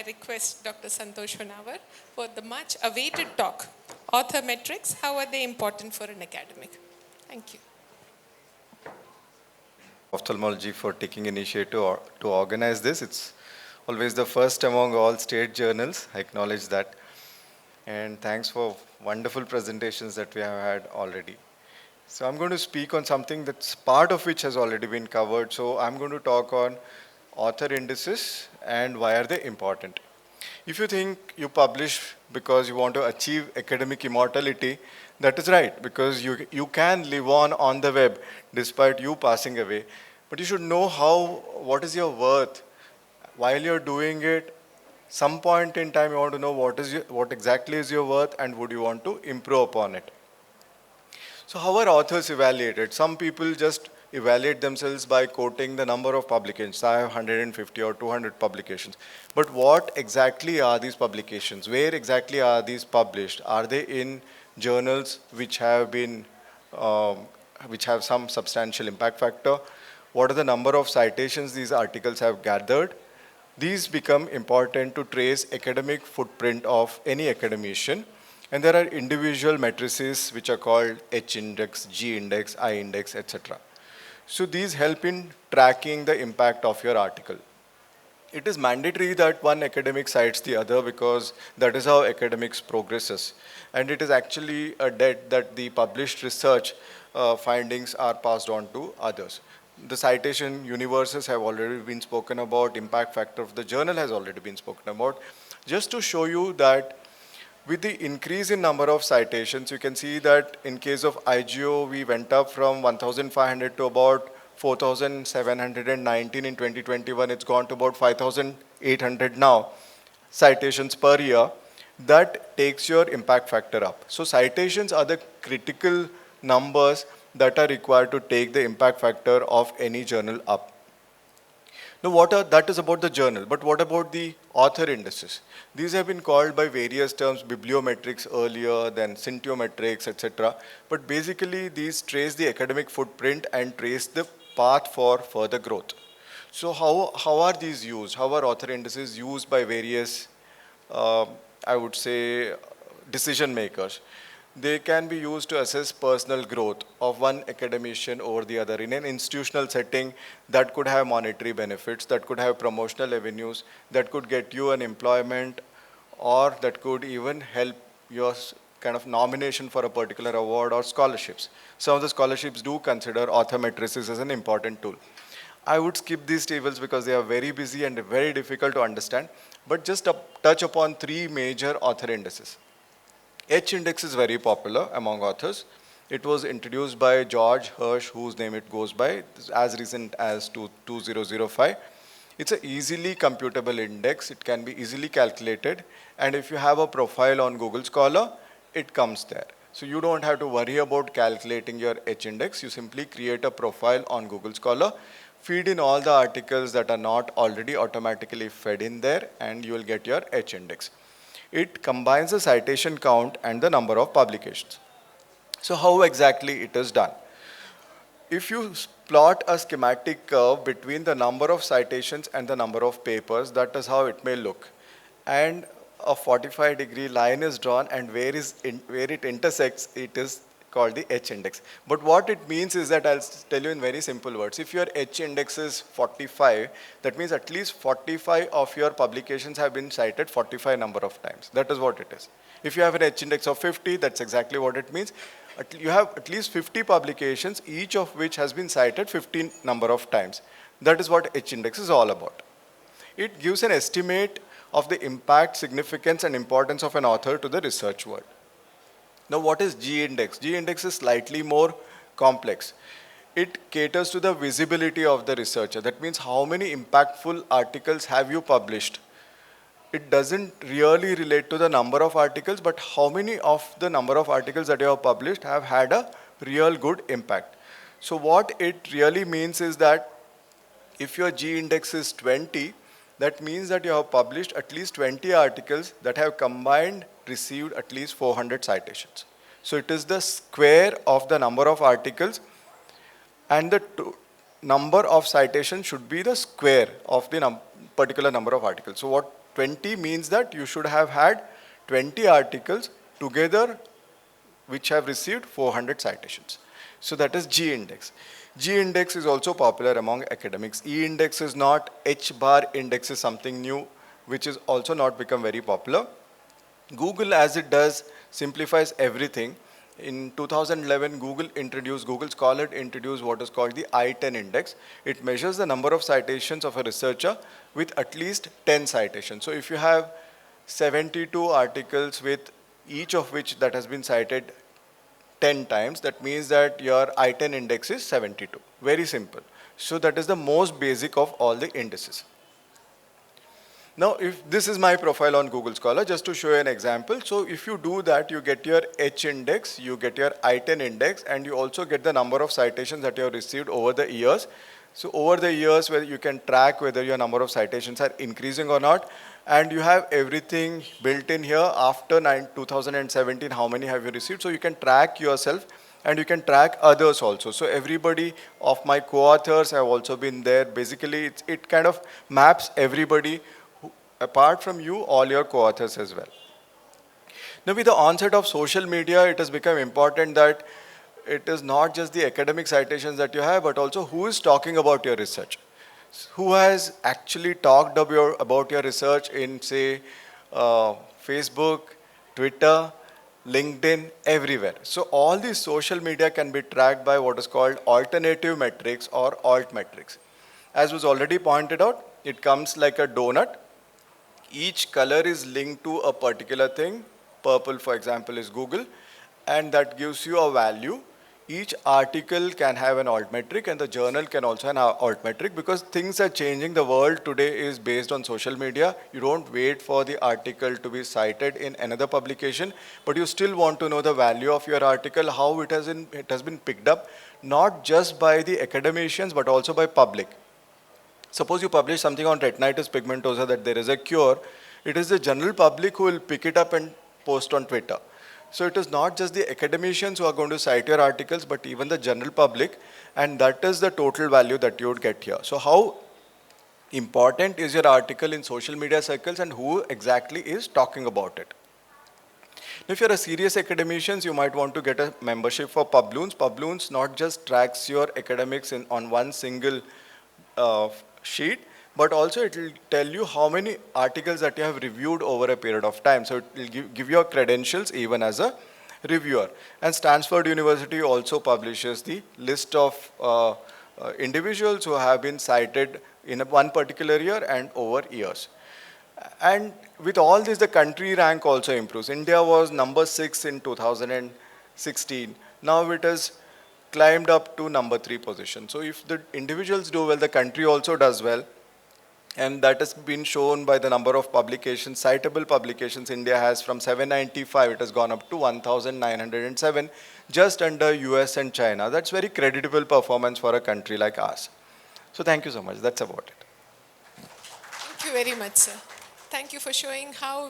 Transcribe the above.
I request Dr. Santosh Honavar for the much awaited talk. Author metrics, how are they important for an academic? Thank you. Ophthalmology for taking initiative to organize this. It's always the first among all state journals. I acknowledge that. And thanks for wonderful presentations that we have had already. So I'm going to speak on something that's part of which has already been covered. So I'm going to talk on author indices and why are they important. If you think you publish because you want to achieve academic immortality, that is right, because you can live on the web despite you passing away. But you should know what is your worth. While you're doing it, some point in time you want to know what exactly is your worth and would you want to improve upon it. So how are authors evaluated? Some people just evaluate themselves by quoting the number of publications. I have 150 or 200 publications. But what exactly are these publications? Where exactly are these published? Are they in journals which have some substantial impact factor? What are the number of citations these articles have gathered? These become important to trace academic footprint of any academician. And there are individual matrices which are called H index, G index, I index, etc. So these help in tracking the impact of your article. It is mandatory that one academic cites the other because that is how academics progresses. And it is actually a debt that the published research findings are passed on to others. The citation universes have already been spoken about, impact factor of the journal has already been spoken about. Just to show you that with the increase in number of citations, you can see that in case of IGO, we went up from 1,500 to about 4,719 in 2021. It's gone to about 5,800 now, citations per year. That takes your impact factor up. So citations are the critical numbers that are required to take the impact factor of any journal up. Now, that is about the journal, but what about the author indices? These have been called by various terms, bibliometrics earlier, then scientiometrics, etc. But basically, these trace the academic footprint and trace the path for further growth. So how are these used? How are author indices used by various, I would say, decision makers? They can be used to assess personal growth of one academician over the other. In an institutional setting, that could have monetary benefits, that could have promotional avenues, that could get you an employment, or that could even help your kind of nomination for a particular award or scholarships. Some of the scholarships do consider author matrices as an important tool. I would skip these tables because they are very busy and very difficult to understand, but just touch upon three major author indices. H index is very popular among authors. It was introduced by George Hirsch, whose name it goes by, as recent as 2005. It's an easily computable index. It can be easily calculated. And if you have a profile on Google Scholar, it comes there. So you don't have to worry about calculating your H index. You simply create a profile on Google Scholar, feed in all the articles that are not already automatically fed in there, and you will get your H index. It combines the citation count and the number of publications. So how exactly it is done? If you plot a schematic curve between the number of citations and the number of papers, that is how it may look. And a 45-degree line is drawn, and where it intersects, it is called the H index. But what it means is that I'll tell you in very simple words. If your H index is 45, that means at least 45 of your publications have been cited 45 number of times. That is what it is. If you have an H index of 50, that's exactly what it means. You have at least 50 publications, each of which has been cited 15 number of times. That is what H index is all about. It gives an estimate of the impact, significance, and importance of an author to the research world. Now, what is G index? G index is slightly more complex. It caters to the visibility of the researcher. That means how many impactful articles have you published? It doesn't really relate to the number of articles, but how many of the number of articles that you have published have had a real good impact. So what it really means is that if your G index is 20, that means that you have published at least 20 articles that have combined received at least 400 citations. So it is the square of the number of articles, and the number of citations should be the square of the particular number of articles. So 20 means that you should have had 20 articles together which have received 400 citations. So that is G index. G index is also popular among academics. E index is not. H bar index is something new which is also not become very popular. Google, as it does, simplifies everything. In 2011, Google Scholar introduced what is called the I-10 index. It measures the number of citations of a researcher with at least 10 citations. So if you have 72 articles with each of which that has been cited 10 times, that means that your I-10 index is 72. Very simple. So that is the most basic of all the indices. Now, if this is my profile on Google Scholar, just to show you an example. So if you do that, you get your H index, you get your I-10 index, and you also get the number of citations that you have received over the years. So over the years, where you can track whether your number of citations are increasing or not. And you have everything built in here after 2017, how many have you received. So you can track yourself and you can track others also. So everybody of my co-authors have also been there. Basically, it kind of maps everybody apart from you, all your co-authors as well. Now, with the onset of social media, it has become important that it is not just the academic citations that you have, but also who is talking about your research. Who has actually talked about your research in, say, Facebook, Twitter, LinkedIn, everywhere. So all these social media can be tracked by what is called alternative metrics or alt metrics. As was already pointed out, it comes like a donut. Each color is linked to a particular thing. Purple, for example, is Google, and that gives you a value. Each article can have an alt metric, and the journal can also have an alt metric, because things are changing. The world today is based on social media. You don't wait for the article to be cited in another publication, but you still want to know the value of your article, how it has been picked up, not just by the academicians, but also by public. Suppose you publish something on retinitis pigmentosa that there is a cure, it is the general public who will pick it up and post on Twitter. So it is not just the academicians who are going to cite your articles, but even the general public, and that is the total value that you would get here. So how important is your article in social media circles, and who exactly is talking about it? If you're a serious academician, you might want to get a membership for Publoons. Publoons not just tracks your academics on one single sheet, but also it will tell you how many articles that you have reviewed over a period of time. So it will give your credentials even as a reviewer. And Stanford University also publishes the list of individuals who have been cited in one particular year and over years. And with all this, the country rank also improves. India was number 6 in 2016. Now it has climbed up to number 3 position. So if the individuals do well, the country also does well. And that has been shown by the number of publications, citable publications India has. From 795, it has gone up to 1,907, just under US and China. That's very creditable performance for a country like ours. So thank you so much. That's about it. Thank you very much, sir. Thank you for showing how